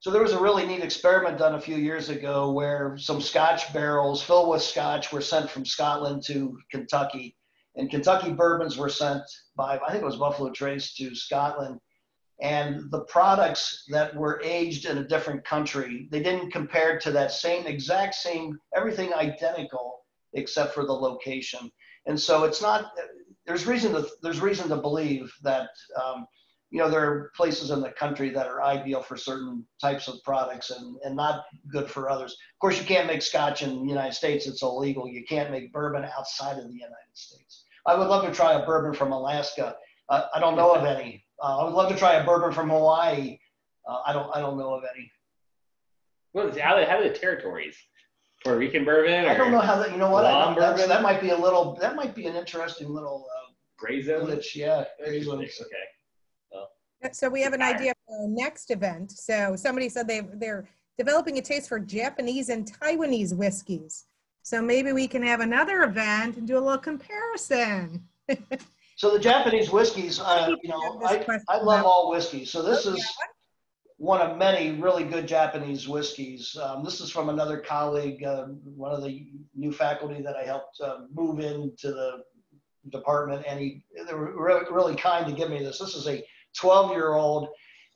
So there was a really neat experiment done a few years ago where some Scotch barrels filled with Scotch were sent from Scotland to Kentucky. And Kentucky bourbons were sent by, I think it was Buffalo Trace, to Scotland. And the products that were aged in a different country, they didn't compare to that exact same, everything identical except for the location. And so it's not, there's reason to believe that, you know, there are places in the country that are ideal for certain types of products and not good for others. Of course, you can't make Scotch in the United States. It's illegal. You can't make bourbon outside of the United States. I would love to try a bourbon from Alaska. I don't know of any. I would love to try a bourbon from Hawaii. I don't know of any. What is it? How are the territories? Puerto Rican bourbon? I don't know how that. You know what? That might be an interesting little gray zone. Glitch. Yeah, gray zone. Okay. Well. So we have an idea for our next event. So somebody said they're developing a taste for Japanese and Taiwanese whiskeys. So maybe we can have another event and do a little comparison. So the Japanese whiskeys, you know, I love all whiskeys. So this is one of many really good Japanese whiskeys. This is from another colleague, one of the new faculty that I helped move into the department, and they were really kind to give me this. This is a 12-year-old,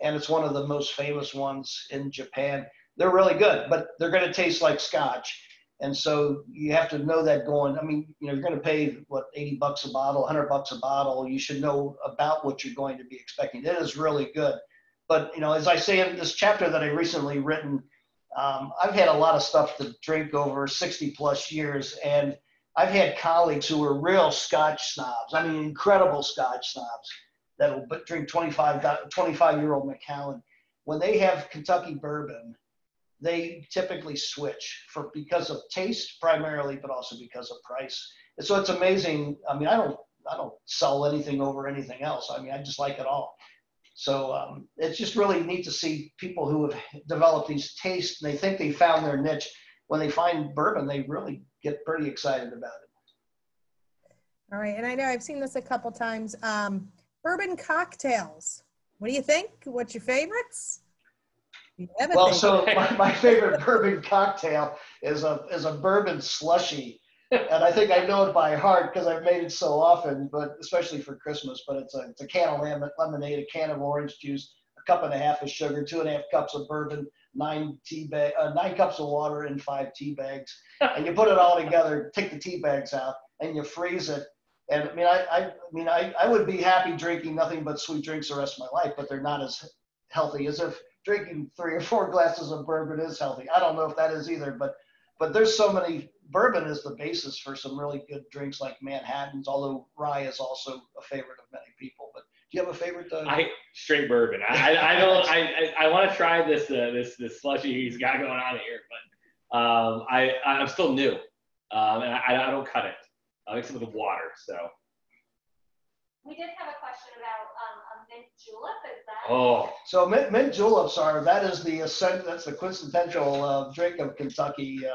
and it's one of the most famous ones in Japan. They're really good, but they're going to taste like Scotch. And so you have to know that going. I mean, you know, you're going to pay what, $80 a bottle, $100 a bottle. You should know about what you're going to be expecting. It is really good. But you know, as I say in this chapter that I recently written, I've had a lot of stuff to drink over 60+ years, and I've had colleagues who were real Scotch snobs. I mean, incredible Scotch snobs that will drink 25-year-old Macallan. When they have Kentucky bourbon, they typically switch because of taste primarily, but also because of price. And so it's amazing. I mean, I don't sell anything over anything else. I mean, I just like it all. So it's just really neat to see people who have developed these tastes and they think they found their niche. When they find bourbon, they really get pretty excited about it. All right, and I know I've seen this a couple times. Bourbon cocktails. What do you think? What's your favorites? Well, so my favorite bourbon cocktail is a bourbon slushy, and I think I know it by heart because I've made it so often, but especially for Christmas. But it's a can of lemonade, a can of orange juice, a cup and a half of sugar, 2.5 cups of bourbon, 9 cups of water, and 5 tea bags, and you put it all together. Take the tea bags out, and you freeze it. And I mean, I would be happy drinking nothing but sweet drinks the rest of my life, but they're not as healthy as if drinking 3 or 4 glasses of bourbon is healthy. I don't know if that is either, but there's so many. Bourbon is the basis for some really good drinks like Manhattans, although rye is also a favorite of many people. But do you have a favorite? Straight bourbon. I want to try this slushy he's got going on here, but I'm still new, and I don't cut it. I mix it with water. So we did have a question about a mint julep. Is that? Oh, so mint juleps that's the quintessential drink of Kentucky.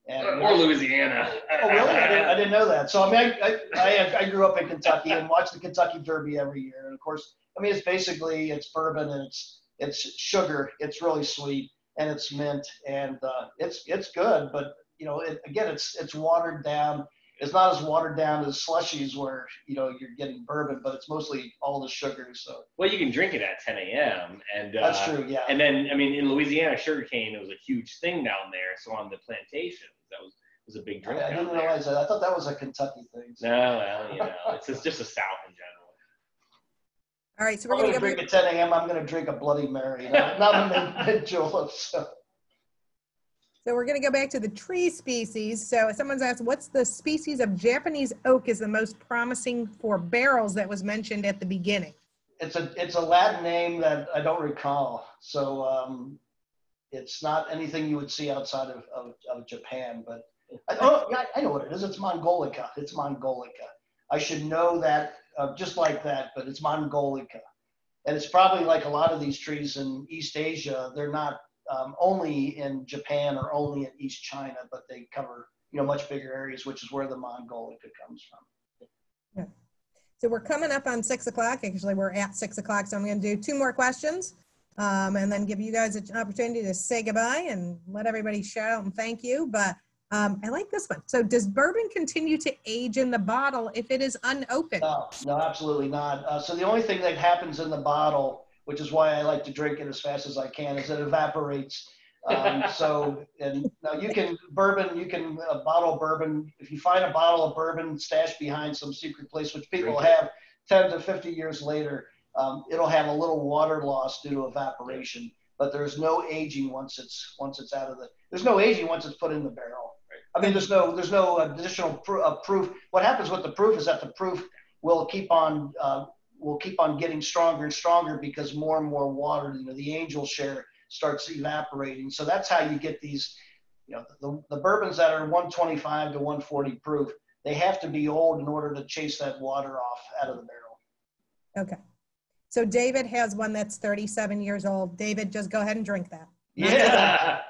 Or Louisiana. Oh, really? I didn't know that. So, I mean, I grew up in Kentucky and watched the Kentucky Derby every year. And, of course, I mean, it's bourbon and it's It's sugar. It's really sweet, and it's mint, and it's good. But you know, again, it's watered down. It's not as watered down as slushies where, you know, you're getting bourbon, but it's mostly all the sugar. So Well, you can drink it at 10 a.m. and that's true, yeah. And then, I mean, in Louisiana, sugarcane, it was a huge thing down there. So on the plantations, that was a big drink. I didn't realize that. I thought that was a Kentucky thing. So. No, well, you know, it's just the South in general. All right, so we're I'm going to drink at 10 a.m. I'm going to drink a Bloody Mary, not a mint julep. So we're going to go back to the tree species. So someone's asked, what's the species of Japanese oak is the most promising for barrels that was mentioned at the beginning? It's a Latin name that I don't recall. So it's not anything you would see outside of Japan. But I know what it is. It's Mongolica. It's Mongolica. I should know that just like that, but it's Mongolica. And it's probably like a lot of these trees in East Asia. They're not only in Japan or only in East China, but they cover, you know, much bigger areas, which is where the Mongolica comes from. Yeah. So we're coming up on 6 o'clock. Actually, we're at 6 o'clock. So I'm going to do 2 more questions and then give you guys an opportunity to say goodbye and let everybody shout out and thank you. But I like this one. So does bourbon continue to age in the bottle if it is unopened? No, absolutely not. So the only thing that happens in the bottle, which is why I like to drink it as fast as I can, is it evaporates. So, and now you can bottle bourbon. If you find a bottle of bourbon stashed behind some secret place, which people have 10 to 50 years later, it'll have a little water loss due to evaporation. But there's no aging once it's out of there's no aging once it's put in the barrel. I mean, there's no additional proof. What happens with the proof is that the proof will keep on getting stronger and stronger because more and more water, you know, the angel share starts evaporating. So that's how you get these, you know, the bourbons that are 125 to 140 proof. They have to be old in order to chase that water off out of the barrel. Okay. So David has one that's 37 years old. David, just go ahead and drink that. Yeah.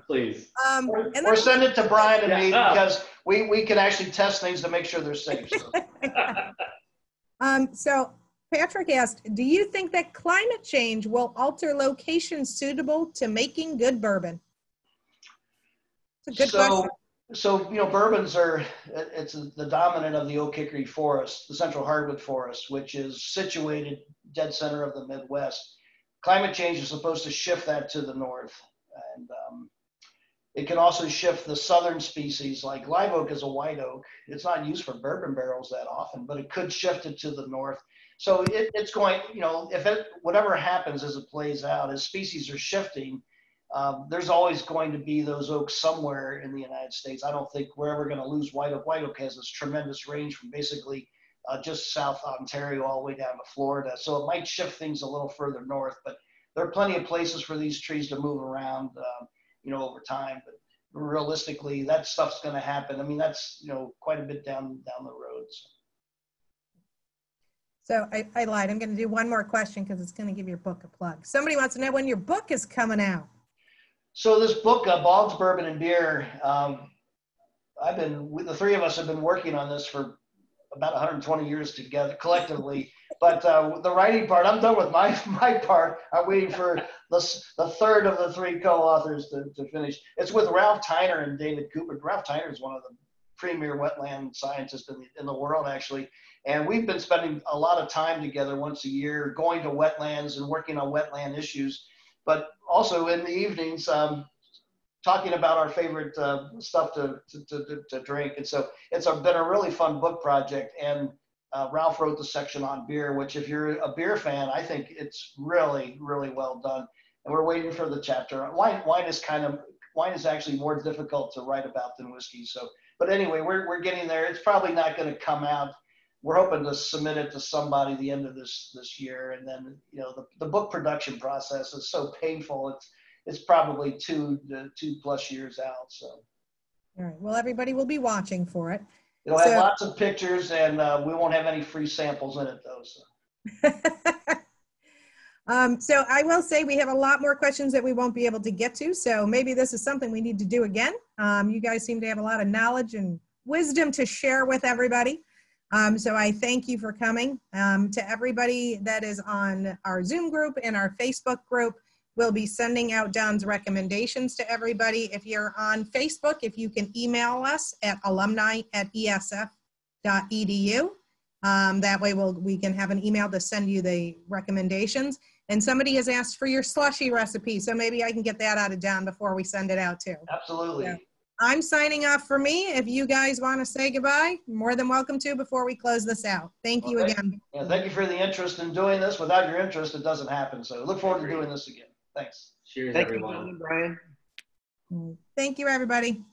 Please. Or send it to Brian and me because we can actually test things to make sure they're safe. So. So Patrick asked, do you think that climate change will alter locations suitable to making good bourbon? It's a good question. So, you know, bourbons it's the dominant of the oak hickory forest, the central hardwood forest, which is situated dead center of the Midwest. Climate change is supposed to shift that to the north. And it can also shift the southern species, like live oak is a white oak. It's not used for bourbon barrels that often, but it could shift it to the north. So it's going, you know, whatever happens as it plays out, as species are shifting, there's always going to be those oaks somewhere in the United States. I don't think we're ever going to lose white oak. White oak has this tremendous range from basically just South Ontario all the way down to Florida. So it might shift things a little further north, but there are plenty of places for these trees to move around, you know, over time. But realistically, that stuff's going to happen. I mean, that's, you know, quite a bit down the road. So I lied. I'm going to do one more question because it's going to give your book a plug. Somebody wants to know when your book is coming out. So this book, Boggs, Bourbon, and Beer, the three of us have been working on this for about 120 years together collectively. But the writing part, I'm done with my part. I'm waiting for the third of the 3 co-authors to finish. It's with Ralph Tyner and David Cooper. Ralph Tyner is one of the premier wetland scientists in the world, actually. And we've been spending a lot of time together once a year, going to wetlands and working on wetland issues, but also in the evenings, talking about our favorite stuff to drink. And so it's been a really fun book project. And Ralph wrote the section on beer, which if you're a beer fan, I think it's really, really well done. And we're waiting for the chapter. Wine is actually more difficult to write about than whiskey. So, but anyway, we're getting there. It's probably not going to come out. We're hoping to submit it to somebody the end of this year. And then, you know, the book production process is so painful. It's probably 2+ years out. So. All right. Well, everybody will be watching for it. It'll have lots of pictures, and we won't have any free samples in it, though. So. So I will say we have a lot more questions that we won't be able to get to. So maybe this is something we need to do again. You guys seem to have a lot of knowledge and wisdom to share with everybody. So I thank you for coming. To everybody that is on our Zoom group and our Facebook group, we'll be sending out Don's recommendations to everybody. If you're on Facebook, if you can email us at alumni@esf.edu. That way we can have an email to send you the recommendations. And somebody has asked for your slushy recipe, so maybe I can get that out of Don before we send it out too. Absolutely. So I'm signing off for me. If you guys want to say goodbye, more than welcome to before we close this out. Thank you again. Yeah, thank you for the interest in doing this. Without your interest, it doesn't happen. So look forward to doing this again. Thanks. Cheers, Thank everyone. you, Brian. Thank you, everybody.